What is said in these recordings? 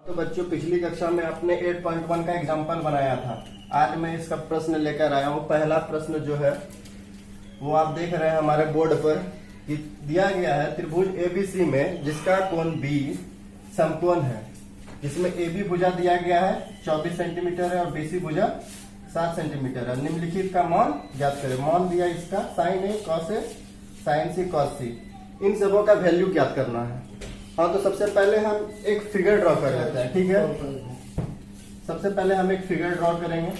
तो बच्चों पिछली कक्षा में आपने 8.1 का एग्जाम्पल बनाया था। आज मैं इसका प्रश्न लेकर आया हूँ। पहला प्रश्न जो है वो आप देख रहे हैं हमारे बोर्ड पर कि दिया गया है त्रिभुज एबीसी में जिसका कोण बी समकोण है, जिसमें एबी भुजा दिया गया है 24 सेंटीमीटर है और बीसी भुजा 7 सेंटीमीटर है। निम्नलिखित का मान ज्ञात करें। मान दिया इसका sign A cos A sign C cos सी, इन सबों का वैल्यू ज्ञात करना है। हाँ, तो सबसे पहले हम एक फिगर ड्रॉ कर लेते हैं। ठीक है, सबसे पहले हम एक फिगर ड्रॉ करेंगे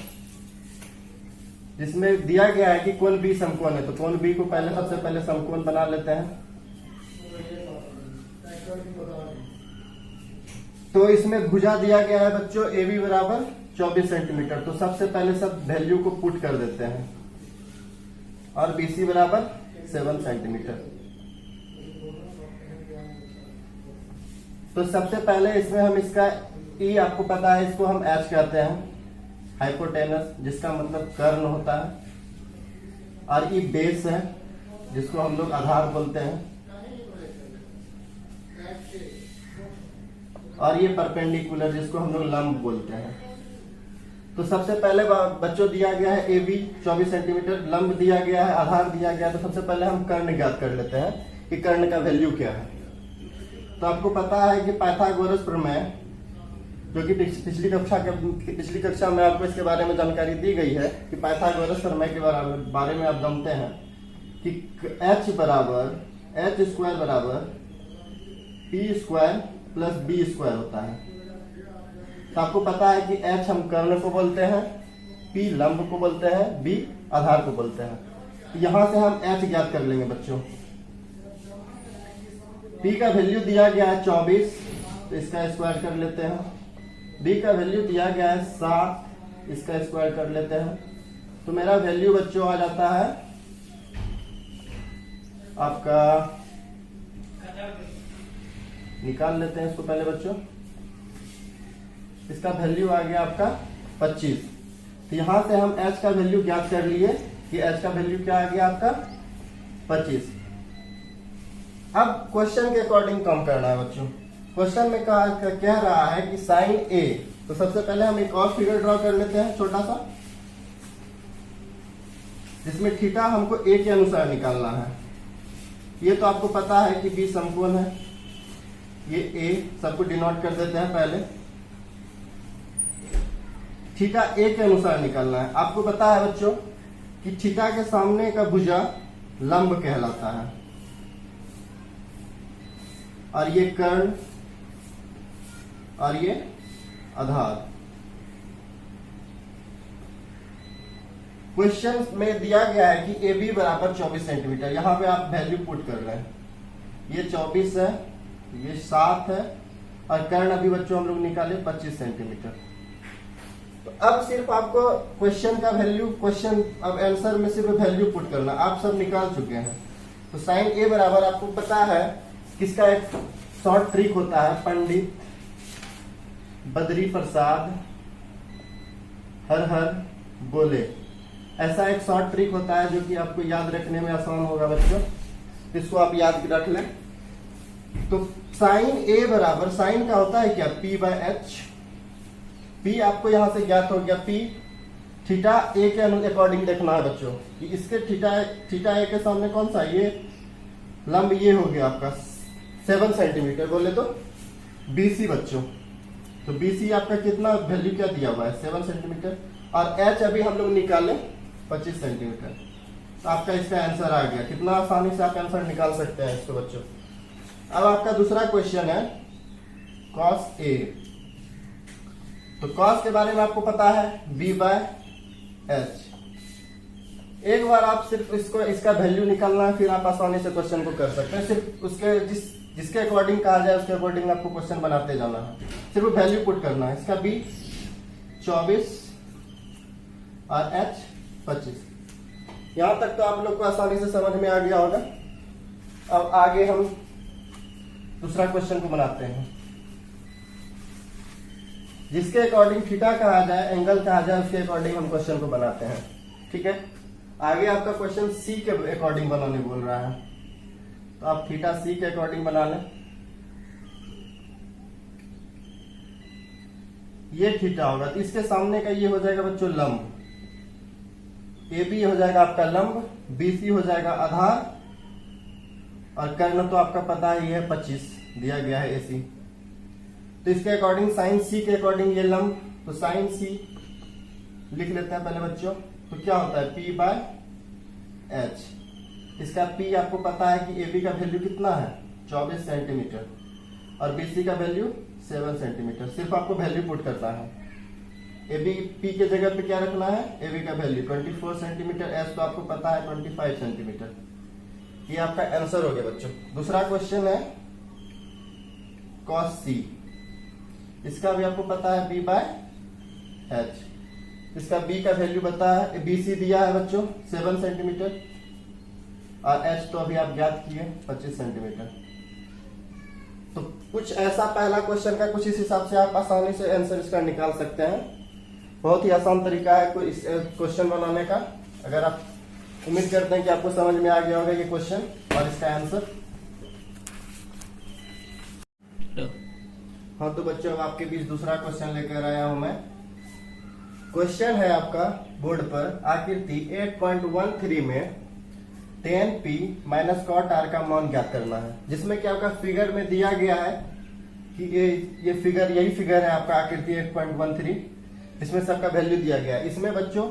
जिसमें दिया गया है कि कोण बी समकोण है। तो कोण बी को पहले सबसे पहले समकोण बना लेते हैं। तो इसमें भुजा दिया गया है बच्चों ए बी बराबर 24 सेंटीमीटर। तो सबसे पहले सब वैल्यू को पुट कर देते हैं और बीसी बराबर 7 सेंटीमीटर। तो सबसे पहले इसमें हम इसका ई आपको पता है, इसको हम एच कहते हैं, हाइपोटेनस जिसका मतलब कर्ण होता है, और ई बेस है जिसको हम लोग आधार बोलते हैं, और ये परपेंडिकुलर जिसको हम लोग लंब बोलते हैं। तो सबसे पहले बच्चों दिया गया है ए बी 24 सेंटीमीटर, लंब दिया गया है, आधार दिया गया है। तो सबसे पहले हम कर्ण ज्ञात कर लेते हैं कि कर्ण का वैल्यू क्या है। तो आपको पता है कि पाइथागोरस प्रमेय, जो कि पिछली कक्षा में आपको इसके बारे में जानकारी दी गई है कि पाइथागोरस प्रमेय के बारे में आप जानते हैं कि h बराबर h स्क्वायर बराबर p square plus b square होता है। तो आपको पता है कि h हम कर्ण को बोलते हैं, p लंब को बोलते हैं, b आधार को बोलते हैं। तो यहां से हम h ज्ञात कर लेंगे बच्चों। p का वैल्यू दिया गया है 24, तो इसका स्क्वायर कर लेते हैं। b का वैल्यू दिया गया है 7, इसका स्क्वायर कर लेते हैं। तो मेरा वैल्यू बच्चों आ जाता है आपका, निकाल लेते हैं इसको पहले बच्चों। इसका वैल्यू आ गया आपका 25। तो यहां से हम h का वैल्यू ज्ञात कर लिए कि h का वैल्यू क्या आ गया आपका 25। अब क्वेश्चन के अकॉर्डिंग कम करना है बच्चों। क्वेश्चन में कह रहा है कि साइन ए, तो सबसे पहले हम एक और फिगर ड्रॉ कर लेते हैं छोटा सा, जिसमें थीटा हमको ए के अनुसार निकालना है। ये तो आपको पता है कि बी समकोण है, ये ए सबको डिनोट कर देते हैं पहले। थीटा ए के अनुसार निकालना है। आपको पता है बच्चों कि थीटा के सामने का भुजा लंब कहलाता है, और ये कर्ण और ये आधार। क्वेश्चन में दिया गया है कि ए बी बराबर 24 सेंटीमीटर। यहां पे आप वैल्यू पुट कर रहे हैं। ये 24 है, ये 7 है, और कर्ण अभी बच्चों हम लोग निकाले 25 सेंटीमीटर। तो अब सिर्फ आपको क्वेश्चन का वैल्यू, क्वेश्चन अब आंसर में सिर्फ वैल्यू पुट करना। आप सब निकाल चुके हैं। तो साइन ए बराबर आपको पता है किसका एक शॉर्ट ट्रिक होता है, पंडित बद्री प्रसाद हर हर बोले। ऐसा एक शॉर्ट ट्रिक होता है जो कि आपको याद रखने में आसान होगा बच्चों, इसको आप याद रख लें। तो साइन ए बराबर, साइन का होता है क्या p बाय एच। p आपको यहां से ज्ञात हो गया, p थीटा ए के अकॉर्डिंग देखना है बच्चों कि इसके थीटा ए के सामने कौन सा, ये लंब ये हो गया आपका 7 सेंटीमीटर बोले तो BC बच्चों। तो BC आपका कितना वैल्यू क्या दिया हुआ है 7 सेंटीमीटर, और H अभी हम लोग निकाले 25 सेंटीमीटर। तो आपका इसका आंसर आ गया। कितना आसानी से आप आंसर निकाल सकते हैं इसको बच्चों। अब आपका दूसरा क्वेश्चन है cos A। तो cos के बारे में आपको पता है B बाय H। एक बार आप सिर्फ इसका वैल्यू निकालना है, फिर आप आसानी से क्वेश्चन को कर सकते हैं। सिर्फ उसके जिसके अकॉर्डिंग कहा जाए उसके अकॉर्डिंग आपको क्वेश्चन बनाते जाना है। सिर्फ वैल्यू पुट करना है। इसका बी 24 और h 25। यहां तक तो आप लोग को आसानी से समझ में आ गया होगा। अब आगे हम दूसरा क्वेश्चन को बनाते हैं, जिसके अकॉर्डिंग थीटा कहा जाए, एंगल कहा जाए, उसके अकॉर्डिंग हम क्वेश्चन को बनाते हैं। ठीक है, आगे आपका क्वेश्चन सी के अकॉर्डिंग बनाने बोल रहा है। तो आप थीटा सी के अकॉर्डिंग बना लें। ये थीटा होगा, तो इसके सामने का ये हो जाएगा बच्चों लंब, ए बी हो जाएगा आपका लंब, बी सी हो जाएगा आधार, और कर्ण तो आपका पता ही है 25 दिया गया है AC। तो इसके अकॉर्डिंग साइन सी के अकॉर्डिंग ये लंब, तो साइन सी लिख लेते हैं पहले बच्चों। तो क्या होता है P बाय H। इसका P आपको पता है कि AB का वैल्यू कितना है 24 सेंटीमीटर और BC का वैल्यू 7 सेंटीमीटर। सिर्फ आपको वैल्यू पुट करता है। AB P के जगह पे क्या रखना है, AB का वैल्यू 24 सेंटीमीटर, H तो आपको पता है 25 सेंटीमीटर। ये आपका आंसर हो गया बच्चों। दूसरा क्वेश्चन है cos C। इसका भी आपको पता है B बाय H। इसका B का वैल्यू पता है, BC दिया है बच्चों 7 सेंटीमीटर और H तो अभी आप ज्ञात किए 25 सेंटीमीटर। तो कुछ ऐसा पहला क्वेश्चन का कुछ इस हिसाब से आप आसानी से आंसर इसका निकाल सकते हैं। बहुत ही आसान तरीका है कोई इस क्वेश्चन बनाने का। अगर आप उम्मीद करते हैं कि आपको समझ में आ गया होगा ये क्वेश्चन और इसका आंसर। हाँ तो बच्चों अब आपके बीच दूसरा क्वेश्चन लेकर आया हूं मैं। क्वेश्चन है आपका बोर्ड पर, आकृति 8.13 में tan P minus cot R का मान ज्ञात करना है। जिसमें कि आपका फिगर में दिया गया है कि ये फिगर, यही फिगर है आपका आकृति 8.13। इसमें सबका वैल्यू दिया गया है। इसमें बच्चों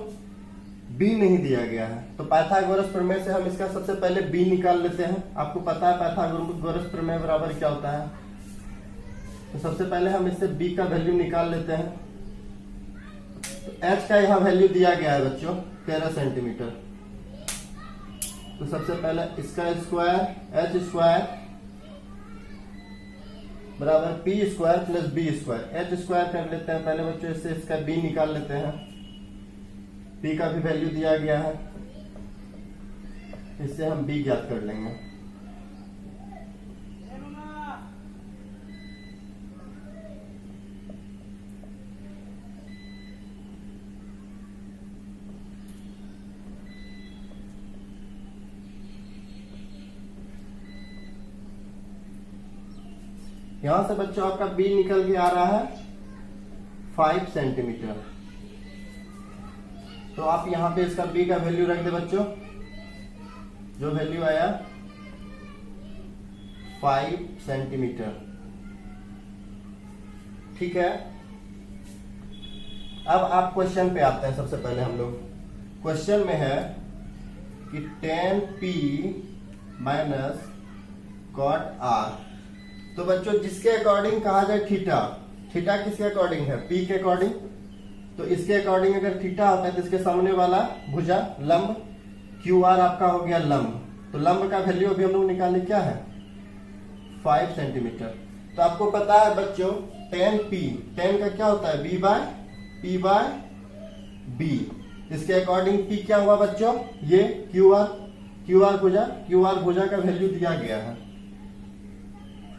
B नहीं दिया गया है, तो पाइथागोरस प्रमेय से हम इसका सबसे पहले B निकाल लेते हैं। आपको पता है पाइथागोरस प्रमेय बराबर क्या होता है। तो सबसे पहले हम इससे B का वैल्यू निकाल लेते हैं। तो H का यहाँ वैल्यू दिया गया है बच्चों 13 सेंटीमीटर। तो सबसे पहले इसका स्क्वायर H स्क्वायर बराबर P square plus B square. H square कर लेते हैं पहले बच्चों, इससे इसका B निकाल लेते हैं। P का भी वैल्यू दिया गया है, इससे हम B ज्ञात कर लेंगे। यहां से बच्चों आपका B निकल के आ रहा है 5 सेंटीमीटर। तो आप यहां पे इसका B का वैल्यू रख दे बच्चों, जो वैल्यू आया 5 सेंटीमीटर। ठीक है, अब आप क्वेश्चन पे आते हैं। सबसे पहले हम लोग क्वेश्चन में है कि tan P minus cot R। तो बच्चों जिसके अकॉर्डिंग कहा जाए थीटा, थीटा किसके अकॉर्डिंग है, P के अकॉर्डिंग। तो इसके अकॉर्डिंग अगर थीटा होता है तो इसके सामने वाला भुजा लंब QR आपका हो गया लंब। तो लंब का वैल्यू अभी हम लोग निकाले क्या है 5 सेंटीमीटर। तो आपको पता है बच्चों tan P, tan का क्या होता है B by P by B। इसके अकॉर्डिंग P क्या हुआ बच्चों, ये QR भुजा का वैल्यू दिया गया है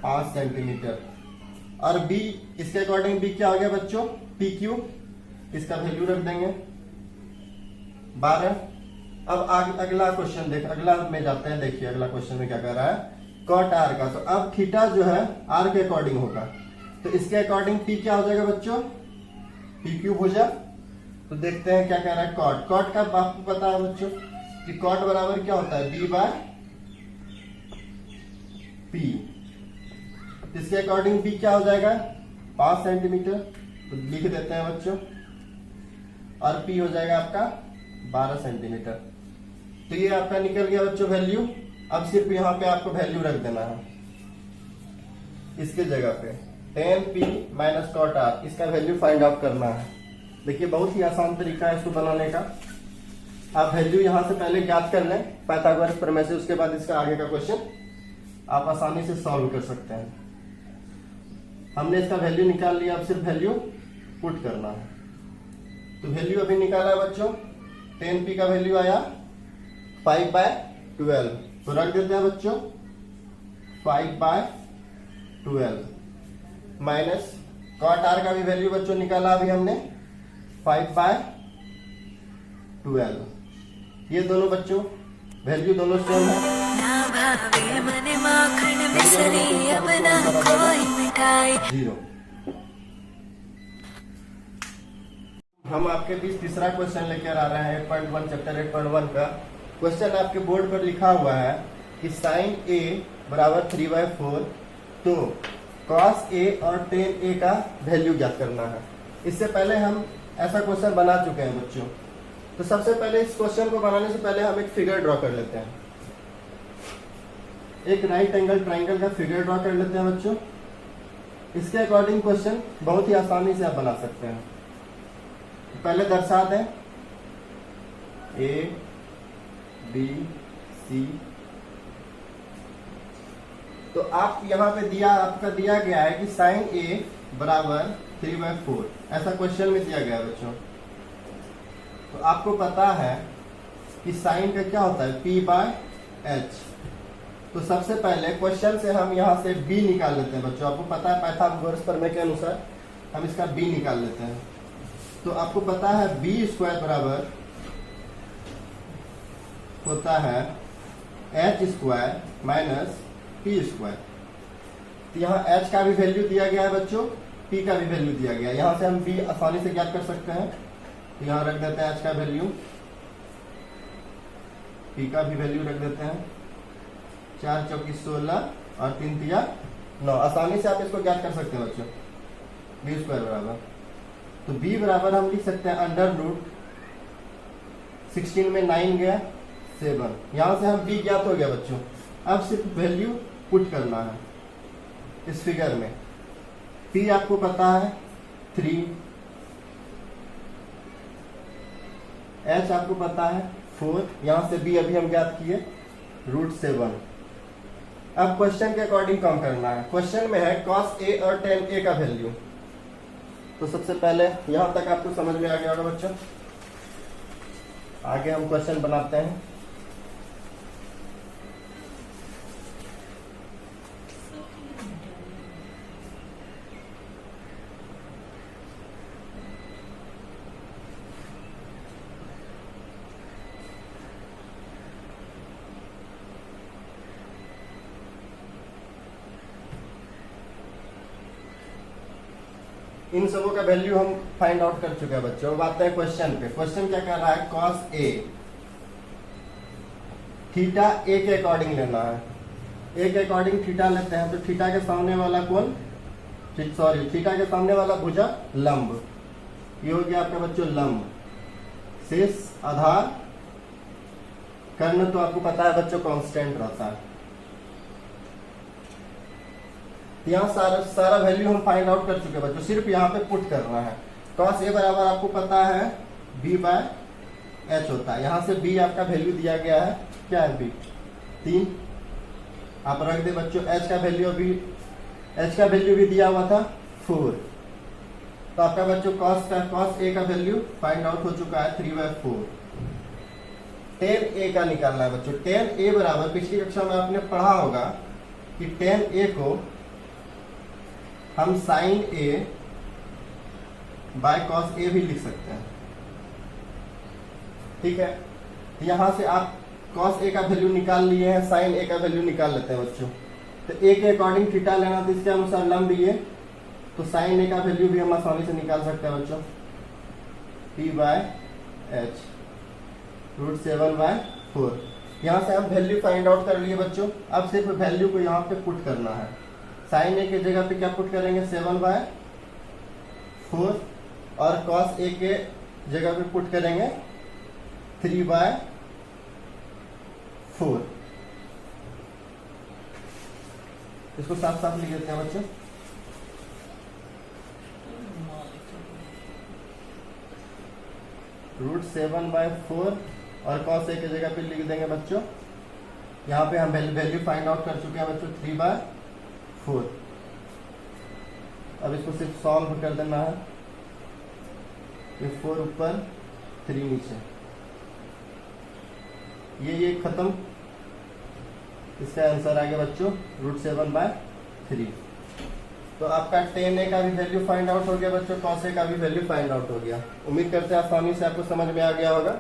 5 सेंटीमीटर। और B, इसके अकॉर्डिंग B क्या हो गया बच्चों PQ, इसका वैल्यू रख देंगे 12। अब अगला क्वेश्चन देख, अगला में जाते हैं। देखिए अगला क्वेश्चन में क्या कर रहा है, cot R का। तो अब थीटा जो है R के अकॉर्डिंग होगा, तो इसके अकॉर्डिंग P क्या हो जाएगा बच्चों PQ भुजा। तो देखते हैं क्या कह रहा है cot का आपको पता है बच्चों कि cot बराबर क्या होता है B बाय P। इसके अकॉर्डिंग B क्या हो जाएगा 5 सेंटीमीटर। तो लिख देते हैं बच्चों, और P हो जाएगा आपका 12 सेंटीमीटर। तो ये आपका निकल गया बच्चों वैल्यू। अब सिर्फ यहाँ पे आपको वैल्यू रख देना है इसके जगह पे, tan P minus cot R, इसका वैल्यू फाइंड आउट करना है। देखिए बहुत ही आसान तरीका है इसको बनाने का। आप वैल्यू यहाँ से पहले ज्ञात कर लें पाइथागोरस प्रमेय से, उसके बाद इसका आगे का क्वेश्चन आप आसानी से सॉल्व कर सकते हैं। हमने इसका वैल्यू निकाल लिया, अब सिर्फ वैल्यू पुट करना है। तो वैल्यू अभी निकाला है बच्चों, tan P का वैल्यू आया 5 बाय 12। तो रख देते हैं बच्चों 5 बाय 12 माइनस cot R का भी वैल्यू बच्चों निकाला अभी हमने 5 बाय 12। ये दोनों बच्चों वैल्यू दोनों सेम है। जीरो। हम आपके बीच तीसरा क्वेश्चन लेकर आ रहे हैं 8.1 चैप्टर 8.1 का। क्वेश्चन आपके बोर्ड पर लिखा हुआ है कि साइन ए बराबर 3/4, तो कॉस ए और टेन ए का वैल्यू ज्ञात करना है। इससे पहले हम ऐसा क्वेश्चन बना चुके हैं बच्चों। तो सबसे पहले इस क्वेश्चन को बनाने से पहले हम एक फिगर ड्रॉ कर लेते हैं। एक राइट एंगल ट्राइंगल का फिगर ड्रॉ कर लेते हैं बच्चों। इसके अकॉर्डिंग क्वेश्चन बहुत ही आसानी से आप बना सकते हैं। पहले दर्शा दें ए बी सी। तो आप यहाँ पे आपका दिया गया है कि साइन ए बराबर 3/4, ऐसा क्वेश्चन में दिया गया है बच्चों। तो आपको पता है कि साइन का क्या होता है P/H। तो सबसे पहले क्वेश्चन से हम यहाँ से B निकाल लेते हैं बच्चों। आपको पता है पाइथागोरस प्रमेय के अनुसार हम इसका B निकाल लेते हैं। तो आपको पता है B² बराबर होता है H² - P²। तो यहाँ H का भी वैल्यू दिया गया है बच्चों, P का भी वैल्यू दिया गया है। यहाँ से हम B आसानी से ज्ञात कर सकते हैं। तो यहाँ रख देते हैं H का वैल्यू, P का भी वैल्यू रख देते हैं। 4 चौकी 16 और 3 तिया 9। आसानी से आप इसको ज्ञात कर सकते हैं बच्चों। B² बराबर, तो B बराबर हम लिख सकते हैं √16 में 9 गया 7। यहां से हम B ज्ञात हो गया बच्चों। अब सिर्फ वैल्यू पुट करना है इस फिगर में। P आपको पता है 3, H आपको पता है 4, यहां से B अभी हम ज्ञात किए √7। अब क्वेश्चन के अकॉर्डिंग काम करना है। क्वेश्चन में है cos A और tan A का वैल्यू। तो सबसे पहले यहां तक आपको समझ में आ गया होगा बच्चों। आगे हम क्वेश्चन बनाते हैं। इन सबों का वैल्यू हम फाइंड आउट कर चुके हैं बच्चों। अब आते हैं क्वेश्चन पे। क्वेश्चन क्या कर रहा है, cos A थीटा A के अकॉर्डिंग लेना है। A के अकॉर्डिंग थीटा लेते हैं। तो थीटा के सामने वाला कोण, थीटा के सामने वाला भुजा लंब, ये हो गया आपका बच्चों लंब। शेष आधार कर्ण तो आपको पता है बच्चों कांस्टेंट रहता है। यहाँ सारा वैल्यू हम फाइंड आउट कर चुके हैं बच्चों। सिर्फ यहाँ पे पुट करना है। cos A बराबर आपको पता है B/H होता है। यहाँ से B आपका वैल्यू दिया गया है, क्या है B 3। आप रख दे बच्चों। H का वैल्यू भी दिया हुआ था 4। तो आपका बच्चों cos A का वैल्यू फाइंड आउट हो चुका है 3/4। tan A का निकालना है बच्चों। tan A बराबर, पिछली कक्षा में आपने पढ़ा होगा कि tan A को हम sin A by cos A भी लिख सकते हैं, ठीक है। यहां से आप cos A का वैल्यू निकाल लिए हैं, sin A का वैल्यू निकाल लेते हैं बच्चों। तो A के अकॉर्डिंग थीटा लेना, तो इसके अनुसार लंब ये, तो sin A का वैल्यू भी हम आसानी से निकाल सकते हैं बच्चों। P/H √7/4। यहां से हम वैल्यू फाइंड आउट कर लिए बच्चों। अब सिर्फ वैल्यू को यहाँ पे पुट करना है। साइन ए के जगह पे क्या पुट करेंगे 7/4, और cos A के जगह पे पुट करेंगे 3/4। इसको साफ साफ लिख देते हैं बच्चों। √7/4 और cos A के जगह पे लिख देंगे बच्चों। यहाँ पे हम वैल्यू फाइंड आउट कर चुके हैं बच्चों 3/4। अब इसको सिर्फ सॉल्व कर देना है। ये 4 ऊपर 3 नीचे, ये खत्म। इसका आंसर आ गया बच्चों √7/3। तो आपका tan A का भी वैल्यू फाइंड आउट हो गया बच्चों, cos A का भी वैल्यू फाइंड आउट हो गया। उम्मीद करते हैं आसानी से आपको समझ में आ गया होगा।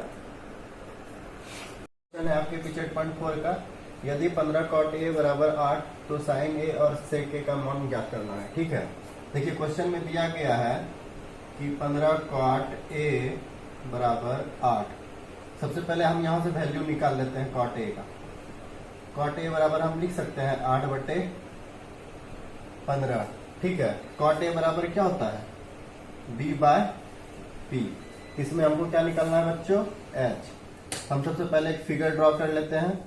है आपके पीछे 8.4 का, यदि 15 cot A बराबर 8 तो sin A और sec A का मान ज्ञात करना है, ठीक है। देखिए क्वेश्चन में दिया गया है कि 15 cot A बराबर 8। सबसे पहले हम यहाँ से वैल्यू निकाल लेते हैं cot A का। cot A बराबर हम लिख सकते हैं 8/15। ठीक है, cot A बराबर क्या होता है, B/P। इसमें हमको क्या निकालना है बच्चों, H। हम सबसे पहले एक फिगर ड्रॉ कर लेते हैं,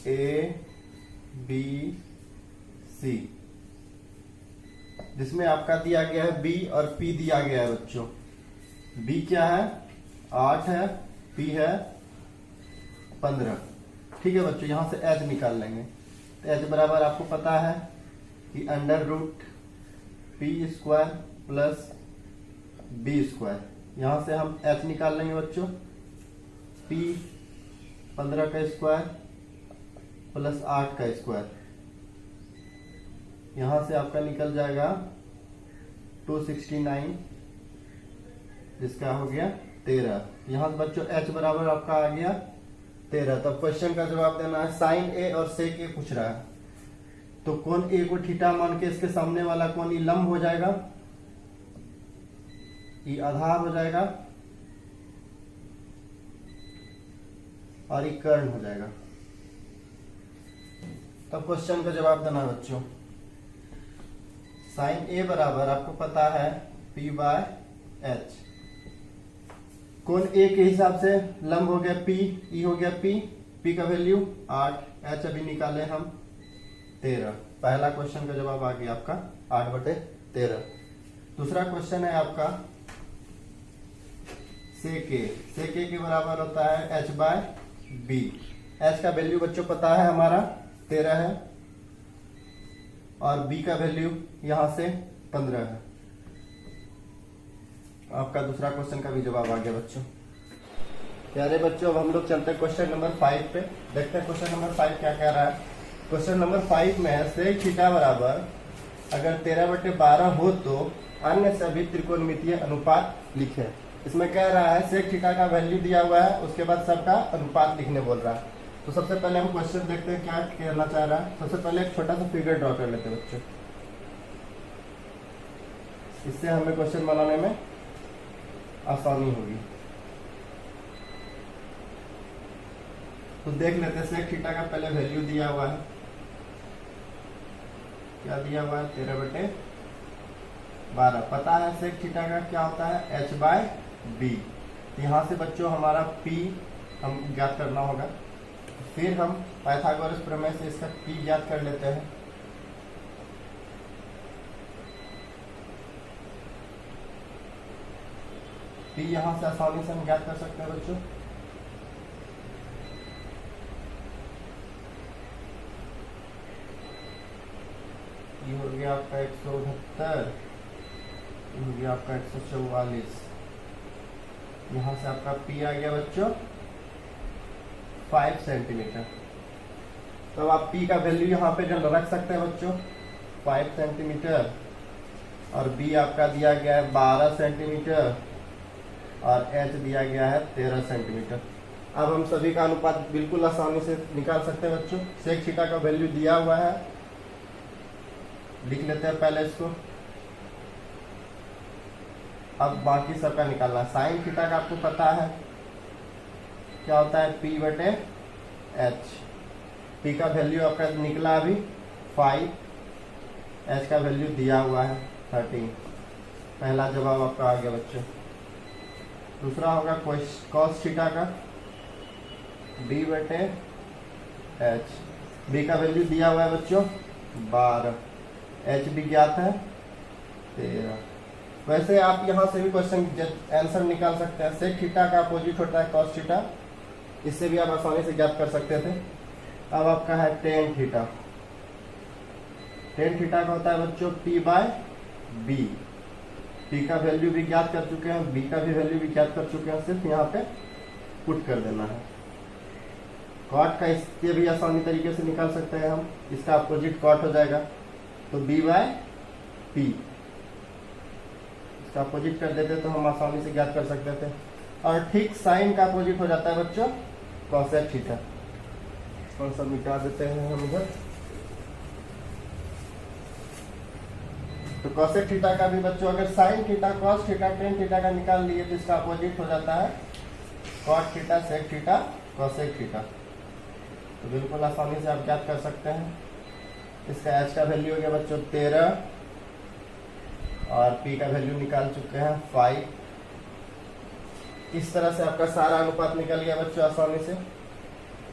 ABC, जिसमें आपका दिया गया है B और P दिया गया है बच्चों। B क्या है, 8 है, P है 15। ठीक है बच्चों, यहां से H निकाल लेंगे। तो H बराबर आपको पता है कि √P² प्लस B²। यहां से हम H निकाल लेंगे बच्चों, P 15 का स्क्वायर प्लस 8 का स्क्वायर। यहां से आपका निकल जाएगा 269, जिसका हो गया 13। यहां से बच्चों H बराबर आपका आ गया 13। तब क्वेश्चन का जवाब देना है। साइन A और सेक A पूछ रहा है, तो कोण A को थीटा मान के इसके सामने वाला कोण ई लंब हो जाएगा, ई आधार हो जाएगा और ई कर्ण हो जाएगा। तब क्वेश्चन का जवाब देना है बच्चों। साइन A बराबर आपको पता है P/H। कोण A के हिसाब से लंब हो गया P, ई हो गया P का वैल्यू 8, H अभी निकाले हम 13। पहला क्वेश्चन का जवाब आ गया आपका 8/13। दूसरा क्वेश्चन है आपका सेक A। सेक A के बराबर होता है H/B। H का वैल्यू बच्चों पता है हमारा 13 है और B का वैल्यू यहां से 15 है। आपका दूसरा क्वेश्चन का भी जवाब आ गया बच्चों। प्यारे बच्चों, अब हम लोग चलते हैं क्वेश्चन नंबर 5 पे। देखते हैं क्वेश्चन नंबर 5 क्या कह रहा है। क्वेश्चन नंबर 5 में है सेक थीटा बराबर अगर 13/12 हो तो अन्य सभी त्रिकोणमितीय अनुपात लिखे। इसमें कह रहा है सेक थीटा का वैल्यू दिया हुआ है, उसके बाद सबका अनुपात लिखने बोल रहा है। तो सबसे पहले हम क्वेश्चन देखते हैं क्या कहना चाह रहा है। सबसे पहले एक छोटा सा फिगर ड्रॉ कर लेते हैं बच्चों, इससे हमें क्वेश्चन बनाने में आसानी होगी। तो देख लेते हैं सेक थीटा का पहले वैल्यू दिया हुआ है, क्या दिया हुआ है 13/12। पता है सेक थीटा का क्या होता है H/B। यहां से बच्चों हमारा P हम ज्ञात करना होगा। फिर हम पाइथागोरस प्रमेय से इसका P ज्ञात कर लेते हैं। P यहां से आसानी से हम ज्ञात कर सकते हैं बच्चों। ये हो गया आपका 169, ये हो गया आपका 144। यहां से आपका P आ गया बच्चों 5 सेंटीमीटर। तो आप P का वैल्यू यहाँ पे जो रख सकते हैं बच्चों 5 सेंटीमीटर, और B आपका दिया गया है 12 सेंटीमीटर और H दिया गया है 13 सेंटीमीटर। अब हम सभी का अनुपात बिल्कुल आसानी से निकाल सकते हैं बच्चों। सेक थीटा का वैल्यू दिया हुआ है, लिख लेते हैं पहले इसको। अब बाकी सबका निकालना। साइन थीटा का आपको पता है क्या होता है P/H। P का वैल्यू आपका निकला अभी 5, H का वैल्यू दिया हुआ है 13। पहला जवाब आपका आ गया बच्चों। दूसरा होगा कॉस थीटा का B/H। B का वैल्यू दिया हुआ है बच्चों 12, H भी ज्ञात है 13। वैसे आप यहां से भी क्वेश्चन आंसर निकाल सकते हैं। सेक थीटा का अपोजिट होता है कॉस थीटा, इससे भी आप आसानी से ज्ञात कर सकते थे। अब आपका है टेन थीटा। टेन थीटा का होता है बच्चों P/B। P का वैल्यू भी ज्ञात कर चुके हैं, B का भी वैल्यू भी ज्ञात कर चुके हैं, सिर्फ यहाँ पे पुट कर देना है। कॉट का इससे भी आसानी तरीके से निकाल सकते हैं हम, इसका अपोजिट कॉट हो जाएगा, तो B/P। इसका अपोजिट कर देते तो हम आसानी से ज्ञात कर सकते थे। और ठीक साइन का अपोजिट हो जाता है बच्चों कॉसेक थीटा। कौन सा मिटा देते हैं हम इधर। तो कोसेक थीटा का भी बच्चों अगर sine theta cos theta tan theta का निकाल लिए तो इसका अपोजिट हो जाता है cot theta sec theta cosec theta. तो बिल्कुल आसानी से आप ज्ञात कर सकते हैं। इसका एच का वैल्यू हो गया बच्चों 13 और पी का वैल्यू निकाल चुके हैं 5। इस तरह से आपका सारा अनुपात निकल गया बच्चों आसानी से।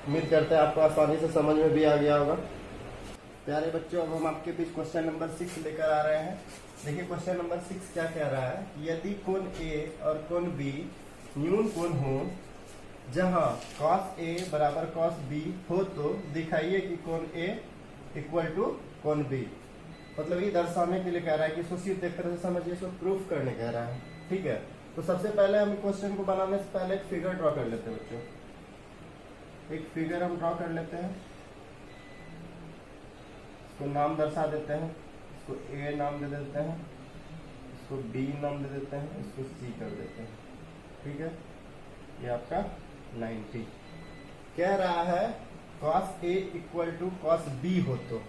उम्मीद करते हैं आपको आसानी से समझ में भी आ गया होगा। प्यारे बच्चों, अब हम आपके बीच क्वेश्चन नंबर 6 लेकर आ रहे हैं। देखिए क्वेश्चन नंबर 6 क्या कह रहा है, यदि कोण ए और कोण बी न्यून कोण हो जहां cos A बराबर cos B हो तो दिखाइए कि कोण A इक्वल टू कोण B। मतलब ये दर्शाने के लिए कह रहा है कि इसको सिर्फ देख कर समझिए, इसको प्रूफ करने कह रहा है। ठीक है, तो सबसे पहले हम क्वेश्चन को बनाने से पहले एक फिगर ड्रॉ कर लेते हैं बच्चों। एक फिगर हम ड्रॉ कर लेते हैं, इसको नाम दर्शा देते हैं। इसको A नाम दे देते हैं, इसको B नाम दे देते हैं, इसको C कर देते हैं। ठीक है, ये आपका 90 कह रहा है cos A equal to cos B हो तो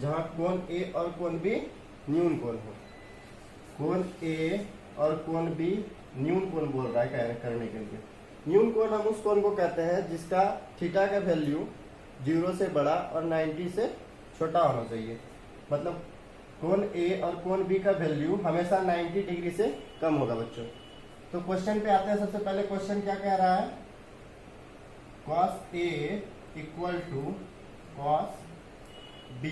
जहां कोण A और कोण B न्यून कोण हो। कोण A और कोण B न्यून कोण बोल रहा है करने के लिए। न्यून कोण हम उस कोण को कहते हैं जिसका थीटा का वैल्यू 0 से बड़ा और 90 से छोटा होना चाहिए। मतलब कोण A और कोण B का वैल्यू हमेशा 90 डिग्री से कम होगा बच्चों। तो क्वेश्चन पे आते हैं। सबसे पहले क्वेश्चन क्या कह रहा है, cos A equal to cos B।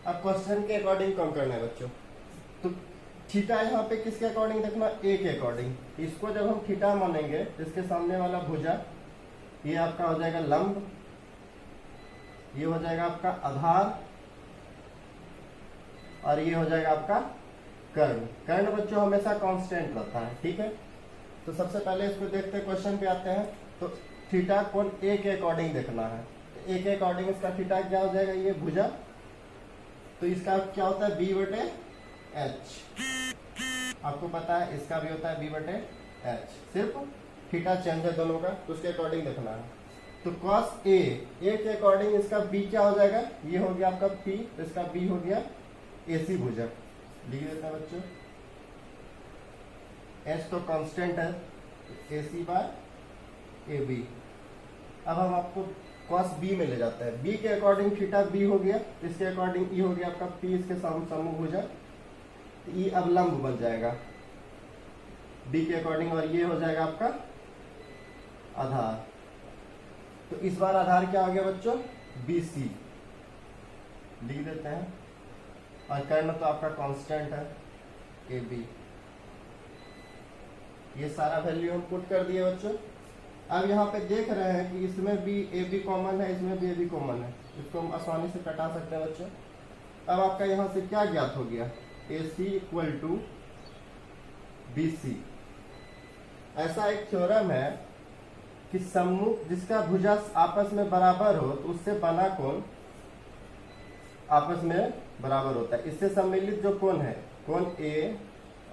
अब क्वेश्चन के अकॉर्डिंग कम करना है बच्चों। तो थीटा यहाँ पे किसके अकॉर्डिंग देखना, A के अकॉर्डिंग। इसको जब हम थीटा मानेंगे तो इसके सामने वाला भुजा ये आपका हो जाएगा लंब, ये हो जाएगा आपका आधार और ये हो जाएगा आपका कर्ण। कर्ण बच्चों हमेशा कांस्टेंट रहता है। ठीक है, तो सबसे पहले इसको देखते हैं, क्वेश्चन पे आते हैं। तो थीटा कोण A के अकॉर्डिंग देखना है। तो A के अकॉर्डिंग इसका थीटा क्या हो जाएगा, ये भुजा। तो इसका क्या होता है B/H। आपको पता है इसका भी होता है B/H, सिर्फ थीटा चेंज है दोनों का, तो उसके अकॉर्डिंग देखना है। तो cos A के अकॉर्डिंग इसका B क्या हो जाएगा, ये हो गया आपका P, तो इसका B हो गया AC भुजा। लिख देता है बच्चों, H तो कांस्टेंट है, AC/AB। अब हम आपको cos B में ले जाते हैं। B के अकॉर्डिंग थीटा B हो गया, इसके अकॉर्डिंग E हो गया आपका P, इसके समूह भुजा। E अब लंब बन जाएगा B के अकॉर्डिंग और ये हो जाएगा आपका आधार। तो इस बार आधार क्या हो गया बच्चों, BC लिख देते हैं। और कर्ण तो आपका कांस्टेंट है AB। ये सारा वैल्यू हम पुट कर दिए बच्चों। अब यहाँ पे देख रहे हैं कि इसमें भी AB कॉमन है, इसमें भी AB कॉमन है, इसको हम आसानी से कटा सकते हैं बच्चों। अब आपका यहाँ से क्या ज्ञात हो गया, AC इक्वल टू BC। ऐसा एक थ्योरम है कि सम्मुख जिसका भुजा आपस में बराबर हो तो उससे बना कोण आपस में बराबर होता है। इससे सम्मिलित जो कोण है, कोण A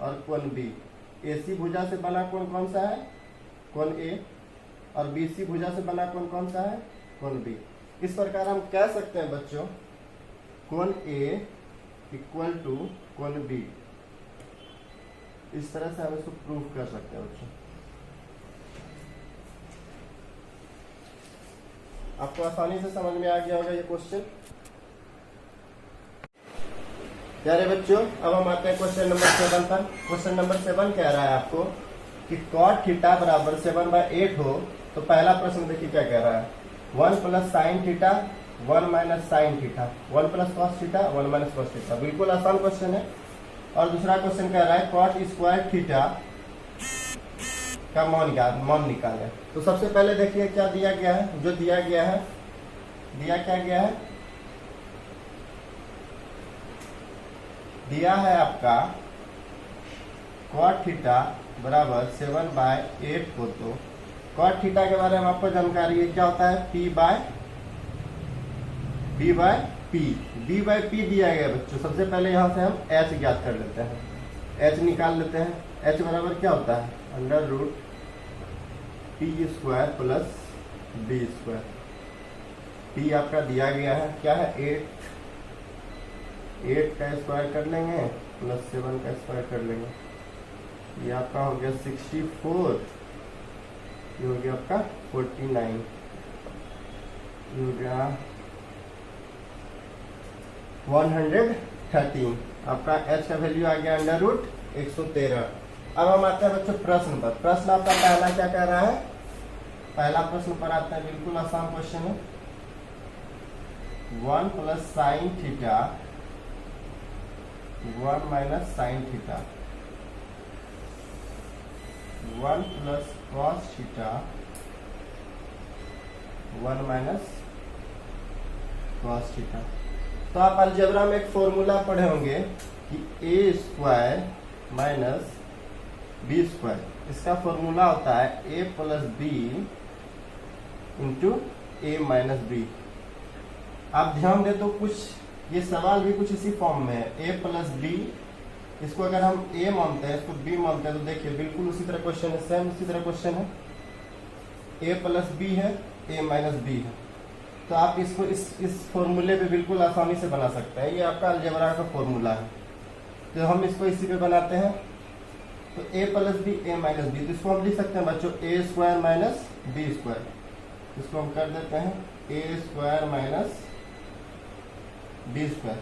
और कोण B, AC भुजा से बना कोण कौन सा है, कोण A, और BC भुजा से बना कोण कौन सा है, कोण B। इस प्रकार हम कह सकते हैं बच्चों कोण A इक्वल टू कोण B। इस तरह से हम इसको प्रूफ कर सकते हैं बच्चों। आपको आसानी से समझ में आ गया होगा ये क्वेश्चन। प्यारे बच्चों, अब हम आते हैं क्वेश्चन नंबर 7 पर। क्वेश्चन नंबर 7 कह रहा है आपको कि cot थीटा बराबर 7/8 हो तो पहला प्रश्न देखिए क्या कह रहा है, 1 plus sine theta 1 minus sine theta, 1 plus cos theta 1 minus cos theta. बिल्कुल आसान क्वेश्चन है। और दूसरा क्वेश्चन कह रहा है cot स्क्वायर थीटा का मान निकालें। तो सबसे पहले देखिए क्या दिया गया है, जो दिया गया है, दिया क्या गया है, दिया है आपका cot थीटा बराबर 7/8 को। तो cot थीटा के बारे में आपको जानकारी है, क्या होता है b बाय p दिया गया बच्चों। सबसे पहले यहाँ से हम h ज्ञात कर लेते हैं, h निकाल लेते हैं। h बराबर क्या होता है, under root p square plus b square. p आपका दिया गया है क्या है 8, 8 का स्क्वायर कर लेंगे प्लस 7 का स्क्वायर कर लेंगे, ये आपका हो गया 64, ये हो गया आपका 49, ये हो गया 113। आपका h का वैल्यू आ गया √113। अब हम आते हैं बच्चों प्रश्न पर। प्रश्न आपका पहला क्या कह रहा है? पहला प्रश्न पर आते हैं, बिल्कुल आसान क्वेश्चन है। 1 plus sine theta 1 minus sine theta 1 plus cos theta 1 minus cos theta. तो आप अलजेब्रा में एक फॉर्मूला पढ़े होंगे कि ए स्क्वायर माइनस बी स्क्वायर, इसका फॉर्मूला होता है ए प्लस बी इंटू ए माइनस बी। आप ध्यान दे तो कुछ ये सवाल भी कुछ इसी फॉर्म में है, ए प्लस बी, इसको अगर हम ए मानते हैं, इसको बी मानते हैं, तो देखिए बिल्कुल उसी तरह क्वेश्चन है, सेम उसी तरह क्वेश्चन है। ए प्लस बी है, ए माइनस बी है, तो आप इसको इस फॉर्मूले पे बिल्कुल आसानी से बना सकते हैं। ये आपका अलजेब्रा का फॉर्मूला है, तो हम इसको इसी पे बनाते हैं। तो ए प्लस बी ए माइनस बी, तो इसको हम लिख सकते हैं बच्चों ए स्क्वायर माइनस बी स्क्वायर। इसको हम कर देते हैं ए स्क्वायर माइनस बी स्क्वायर।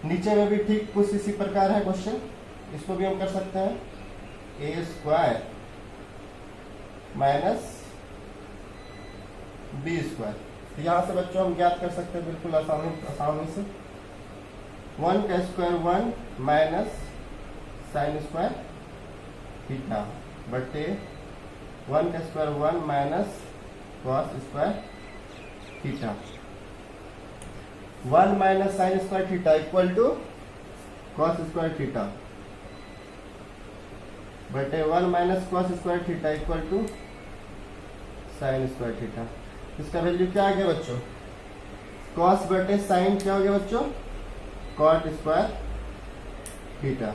नीचे में भी ठीक कुछ इसी प्रकार है क्वेश्चन, इसको भी हम कर सकते हैं ए स्क्वायर माइनस बी स्क्वायर। तो यहाँ से बच्चों हम ज्ञात कर सकते हैं बिल्कुल आसानी से। 1 का square 1 minus sine square theta बटे 1 का square 1 minus cos square theta. 1 minus sine square theta equal to cos square theta बटे 1 minus cos square theta equal to sine square theta. इसका वैल्यू क्या आ गया बच्चों? कॉस बटे साइन क्या हो गया बच्चों? Cot square theta.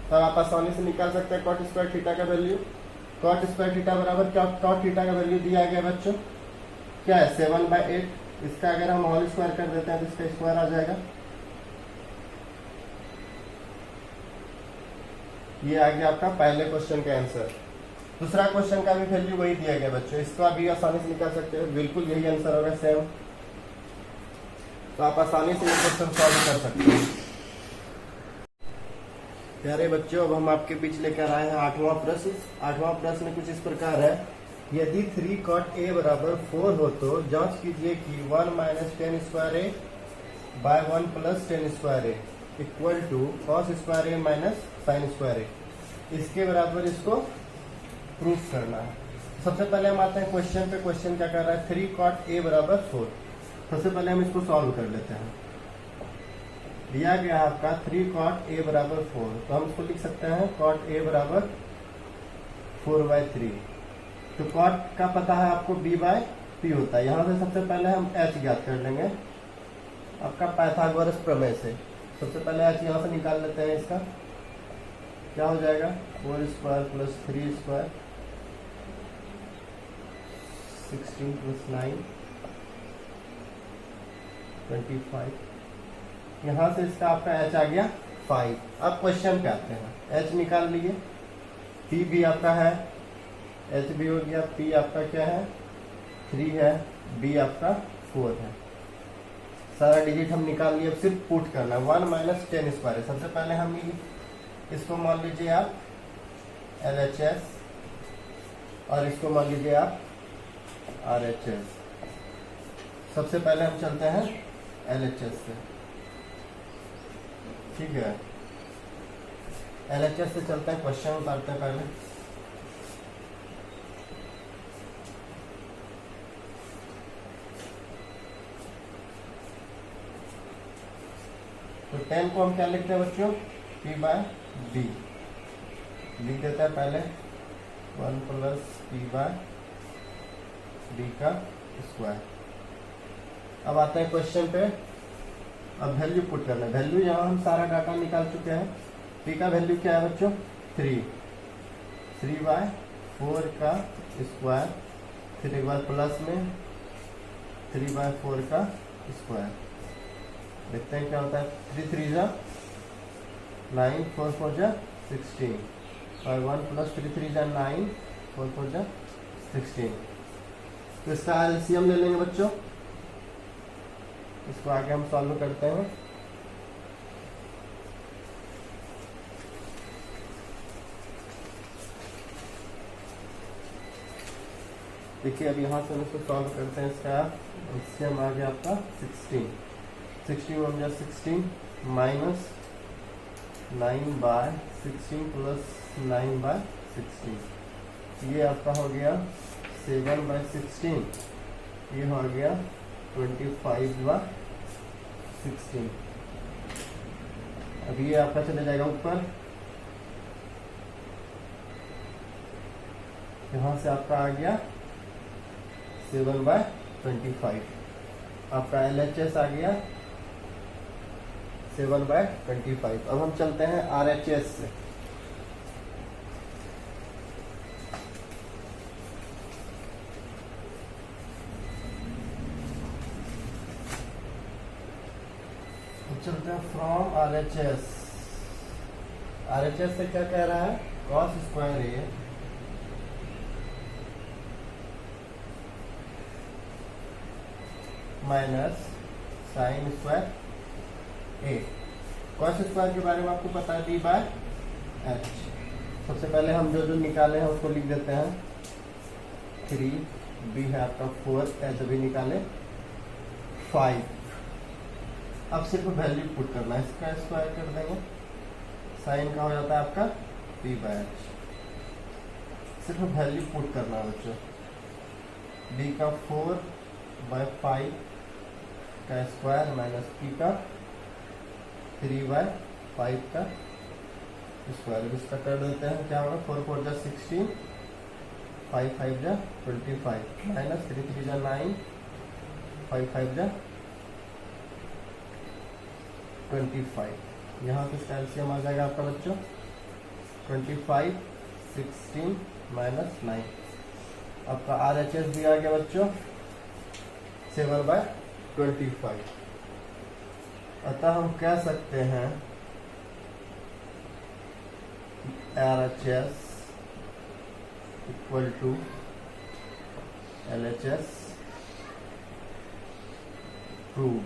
तब आप आसानी से निकाल सकते हैं कॉट स्क्वायर थीटा का वैल्यू। कॉट स्क्वायर थीटा बराबर क्या? कॉट थीटा का वैल्यू दिया गया बच्चों क्या है? 7/8। इसका अगर हम होल स्क्वायर कर देते हैं तो इसका स्क्वायर आ जाएगा। ये आ गया आपका पहले क्वेश्चन का आंसर। दूसरा क्वेश्चन का भी वैल्यू वही दिया गया बच्चों, इसका भी आसानी से निकाल सकते हैं, बिल्कुल यही आंसर होगा सेम। तो आप आसानी से ये क्वेश्चन सॉल्व कर सकते हैं। प्यारे बच्चों, अब हम आपके बीच लेकर आए हैं 8वां प्रश्न। 8वां प्रश्न कुछ इस प्रकार है, यदि 3 cot a बराबर 4 हो तो जांच कीजिए कि 1 minus 10 square A by 1 plus 10 square A equal to cos square A minus sine square A. इसके बराबर इसको प्रूफ करना है। सबसे पहले हम आते हैं क्वेश्चन पे। क्वेश्चन क्या कर रहा है? 3 cot a बराबर 4। सबसे पहले हम इसको सॉल्व कर लेते हैं। दिया गया आपका 3 cot a बराबर 4, तो हम इसको लिख सकते हैं cot a बराबर 4/3। तो cot का पता है आपको b/p होता है। यहाँ से सबसे पहले हम h ज्ञात कर लेंगे आपका पाइथागोरस प्रमेय से। सबसे पहले h यहाँ से निकाल लेते हैं। इसका क्या हो जाएगा? 4 स्क्वायर प्लस 3 स्क्वायर 16 प्लस 9 25। यहाँ से इसका आपका h आ गया 5। अब क्वेश्चन पे आते हैं। h निकाल लिए, p भी आपका है, h भी हो गया, p आपका क्या है? 3 है, b आपका 4 है। सारा डिजिट हम निकाल लिए। अब सिर्फ पुट करना है। 1 माइनस 10 स्क्वायर है। सबसे पहले हम इसको मान लीजिए आप LHS और इसको मान लीजिए आप RHS। सबसे पहले हम चलते हैं LHS से, ठीक है। LHS से चलते हैं, क्वेश्चन उतारते हैं पहले। तो 10 को हम क्या लिखते हैं बच्चों? p/b लिख देते हैं पहले 1 प्लस p/b का स्क्वायर। अब आते हैं क्वेश्चन पे। अब वैल्यू पुट करना है। वैल्यू यहाँ हम सारा डाटा निकाल चुके हैं। p का वैल्यू क्या है बच्चों? 3/4 का स्क्वायर, फिर एक बार प्लस में 3/4 का स्क्वायर। देखते हैं क्या होता है। 3 3 जा 9, 4 4 जा 16 और 1 प्लस 3 3 जा 9, 4 4 जा 16। तो इसका एलसीएम ले लेंगे बच्चों, इसको आगे हम सॉल्व करते हैं। देखिए अब यहाँ से हम इसको सॉल्व करते हैं। इसका एलसीएम आ गया आपका 16, 16 1 जा 16 माइनस 9/16 प्लस 9/16, ये आपका हो गया 7/16, ये हो गया 25/16। अब ये आपका चले जाएगा ऊपर, यहां से आपका आ गया 7/25। आपका LHS आ गया 7/25। अब हम चलते हैं RHS से। चलते हैं फ्रॉम RHS। RHS से क्या कह रहा है, cos square A minus sine square A. Cos square के बारे में आपको पता है D/H। सबसे पहले हम जो जो निकाले हैं उसको लिख देते हैं। 3b है आपका 4, ऐसे भी निकाले 5। अब सिर्फ वैल्यू पुट करना है, इसका स्क्वायर कर देंगे, साइन का हो जाता है आपका P/H। सिर्फ वैल्यू पुट करना है बच्चों। b का 4/5 का स्क्वायर माइनस p का 3/5 का स्क्वायर। इसका कर देते हैं, क्या होगा 4 4 जा 16, 5 5 जा 25 माइनस 3 3 जा 9, 5 5 जा 25। यहाँ से कैल्शियम आ जाएगा आपका बच्चों 25 16 माइनस 9। आपका RHS भी आ गया बच्चों 7/25। अतः हम कह सकते हैं RHS equal to LHS prove.